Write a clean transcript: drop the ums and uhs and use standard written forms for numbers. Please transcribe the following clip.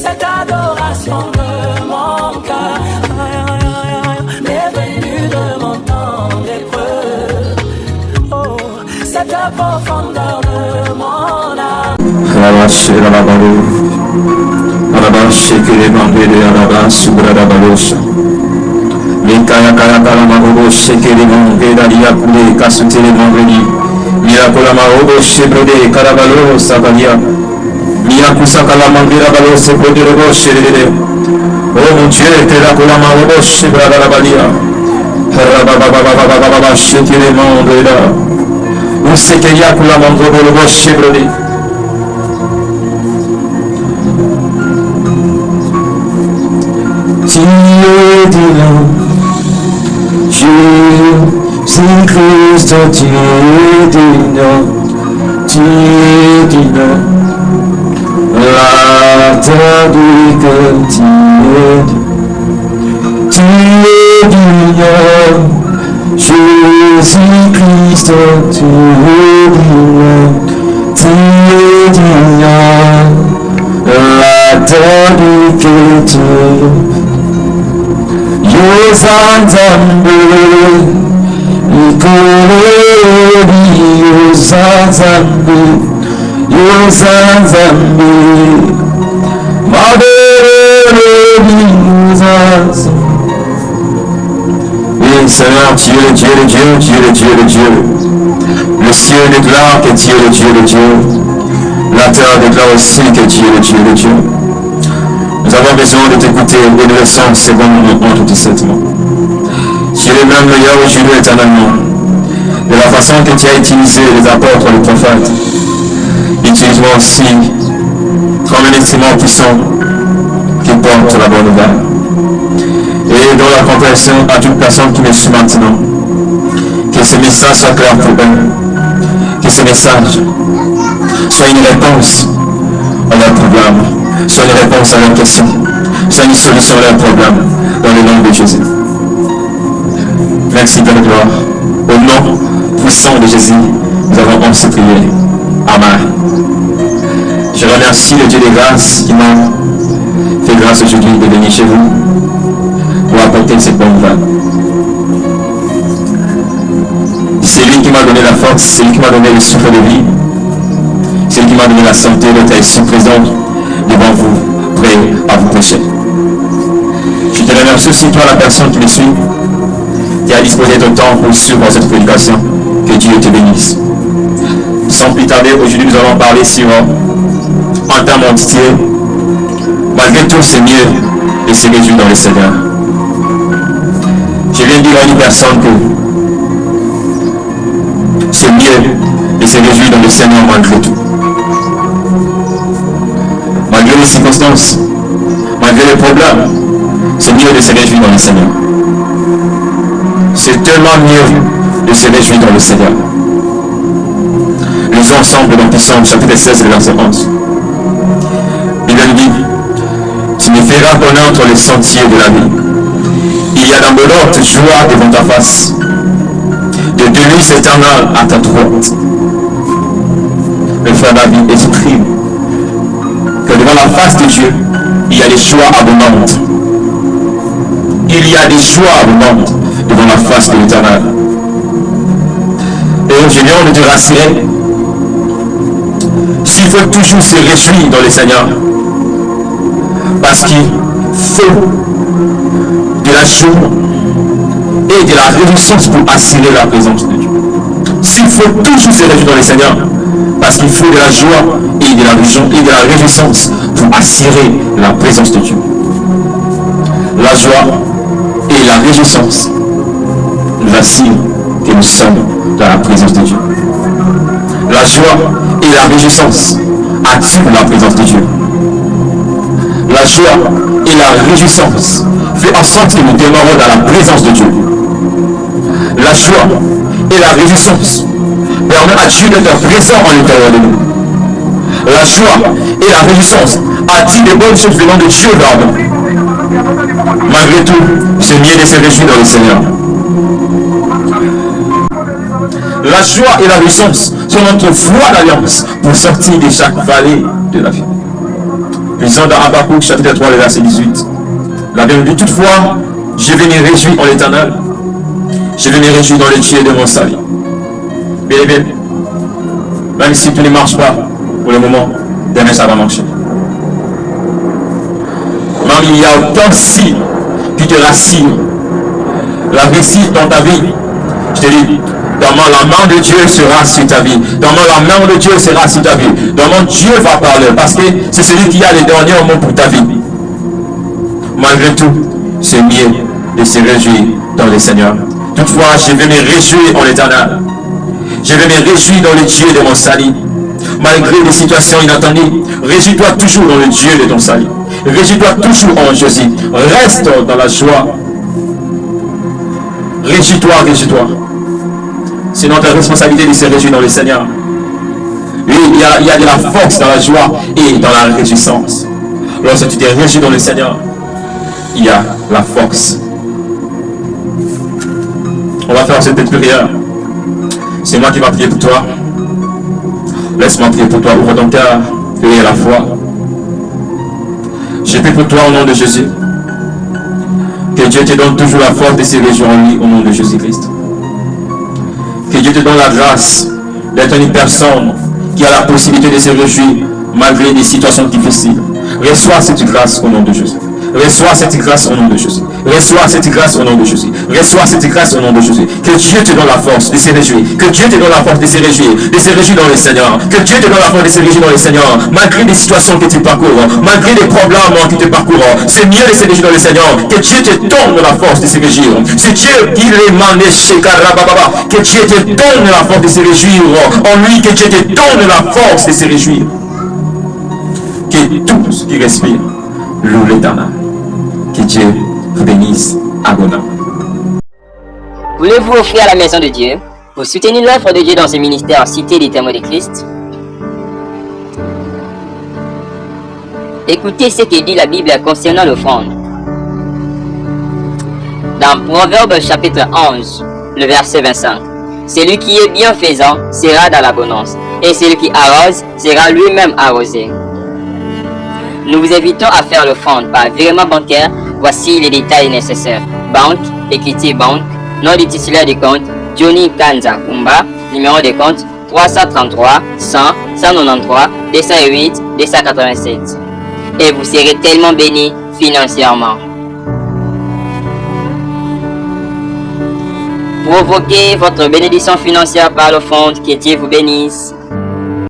cette adoration de mon cœur n'est venue de mon temps d'épreuve. Oh, cette profondeur de mon âme. Kaya kaya kala marobo shekeli mongre dalia kule kasutele mongreni mirakola marobo shebrode karabalo sakalia mirakusa kala mangira balo sebrode robo sherede. Oh mon Dieu, te la kola marobo shebrada la balia harababa shekeli mongre da usekelia kula mongro robo shebrode. Jésus-Christ, tu es digne, la terre du cœur, tu es digne, Jésus-Christ, tu es digne, la terre du cœur, Yozanzambe, Ikorori, Yozanzambe, Maberori, Yozanzambe. Et Seigneur, tu es le Dieu, le Dieu, tu es le Dieu, le Dieu. Le ciel déclare que tu es le Dieu, le Dieu. La terre déclare aussi que tu es le Dieu, le Dieu. Nous avons besoin de t'écouter et de recevoir ces bons moments tout simplement. Tu es le même meilleur aujourd'hui éternellement. De la façon que tu as utilisé les apôtres, les prophètes, utilise-moi aussi comme un instrument puissant qui porte la bonne nouvelle. Et dans la compréhension à toute personne qui me suit maintenant, que ce message soit clair pour eux, que ce message soit une réponse à leurs problèmes, soit une réponse à leurs questions, soit une solution à leurs problèmes, dans le nom de Jésus. Merci Père de gloire. Au nom puissant de Jésus, nous avons ainsi prié. Amen. Je remercie le Dieu des grâces qui m'a fait grâce aujourd'hui de venir chez vous pour apporter cette bonne nouvelle. C'est lui qui m'a donné la force, c'est lui qui m'a donné le souffle de vie, c'est lui qui m'a donné la santé d'être ici présent devant vous, prêt à vous prêcher. Je te remercie aussi toi la personne qui me suit, qui a disposé de temps pour suivre cette prédication. Que Dieu te bénisse. Sans plus tarder, aujourd'hui nous allons parler sur un terme entier. Malgré tout, c'est mieux de se réjouir dans le Seigneur. Je viens de dire à une personne que c'est mieux de se réjouir dans le Seigneur malgré tout. Malgré les circonstances, malgré les problèmes, c'est mieux de se réjouir dans le Seigneur. C'est tellement mieux de se réjouir dans le Seigneur. Lisons ensemble dans Psaume chapitre 16, verset 11. Il nous dit, tu me feras connaître les sentiers de la vie. Il y a dans mon ordre joie devant ta face. De délices éternelles à ta droite. Le frère David exprime que devant la face de Dieu, il y a des joies abondantes. Il y a des joies abondantes devant la face de l'Éternel. Et je viens de te rassurer, s'il faut toujours se réjouir dans le Seigneur, parce qu'il faut de la joie et de la réjouissance pour assurer la présence de Dieu. S'il faut toujours se réjouir dans le Seigneur, parce qu'il faut de la joie et de la réjouissance pour assurer la présence de Dieu. La joie et la réjouissance nous assurent que nous sommes dans la présence de Dieu. La joie et la réjouissance attirent la présence de Dieu. La joie et la réjouissance font en sorte que nous demeurons dans la présence de Dieu. La joie et la réjouissance permettent à Dieu d'être présent en l'intérieur de nous. La joie et la réjouissance attirent les bonnes choses venant de Dieu vers nous. Malgré tout, c'est mieux de se réjouir dans le Seigneur. La joie et la réjouissance sont notre voie d'alliance pour sortir de chaque vallée de la vie. Lisons dans Habakkuk chapitre 3, le verset 18. La Bible dit, toutefois, je vais me réjouir en l'Éternel. Je vais me réjouir dans le Dieu de mon salut. Bien aimé, même si tout ne marche pas pour le moment, demain ça va marcher. Même il n'y a aucun signe qui te rassure. La réussite dans ta vie, je te dis, comment la main de Dieu sera sur ta vie. Comment la main de Dieu sera sur ta vie. Comment Dieu va parler. Parce que c'est celui qui a les derniers mots pour ta vie. Malgré tout, c'est mieux de se réjouir dans le Seigneur. Toutefois, je vais me réjouir en l'Éternel. Je vais me réjouir dans le Dieu de mon salut. Malgré les situations inattendues, réjouis-toi toujours dans le Dieu de ton salut. Réjouis-toi toujours en Jésus. Reste dans la joie. Réjouis-toi, réjouis-toi. C'est notre responsabilité de se réjouir dans le Seigneur. Oui, il y a de la force dans la joie et dans la réjouissance. Lorsque tu te réjouis dans le Seigneur, il y a la force. On va faire cette petite prière. C'est moi qui vais prier pour toi. Laisse-moi prier pour toi. Ouvre ton cœur et la foi. Je prie pour toi au nom de Jésus. Que Dieu te donne toujours la force de se réjouir en lui au nom de Jésus-Christ. Que Dieu te donne la grâce d'être une personne qui a la possibilité de se réjouir malgré des situations difficiles. Reçois cette grâce au nom de Jésus. Reçois cette grâce au nom de Jésus. Reçois cette grâce au nom de Jésus. Reçois cette grâce au nom de Jésus. Que Dieu te donne la force de se réjouir. Que Dieu te donne la force de se réjouir dans le Seigneur. Que Dieu te donne la force de se réjouir dans le Seigneur. Malgré les situations que tu parcours, malgré les problèmes qui te parcourent, c'est mieux de se réjouir dans le Seigneur. Que Dieu te donne la force de se réjouir. C'est Dieu qui les mande chez Karababa. Que Dieu te donne la force de se réjouir en lui. Que Dieu te donne la force de se réjouir. Que tout ce qui respire loue l'Éternel. Que Dieu vous bénisse abondamment. Voulez-vous offrir à la maison de Dieu pour soutenir l'œuvre de Dieu dans ce ministère Cité des témoins de Christ? Écoutez ce que dit la Bible concernant l'offrande. Dans Proverbes chapitre 11, le verset 25. Celui qui est bienfaisant sera dans l'abondance, et celui qui arrose sera lui-même arrosé. Nous vous invitons à faire l'offrande par virement bancaire. Voici les détails nécessaires. Banque, Equity Bank, nom du titulaire du compte, Johnny Kanza Kumba, numéro de compte 333 100 193 208 287. Et vous serez tellement bénis financièrement. Provoquez votre bénédiction financière par l'offrande. Que Dieu vous bénisse.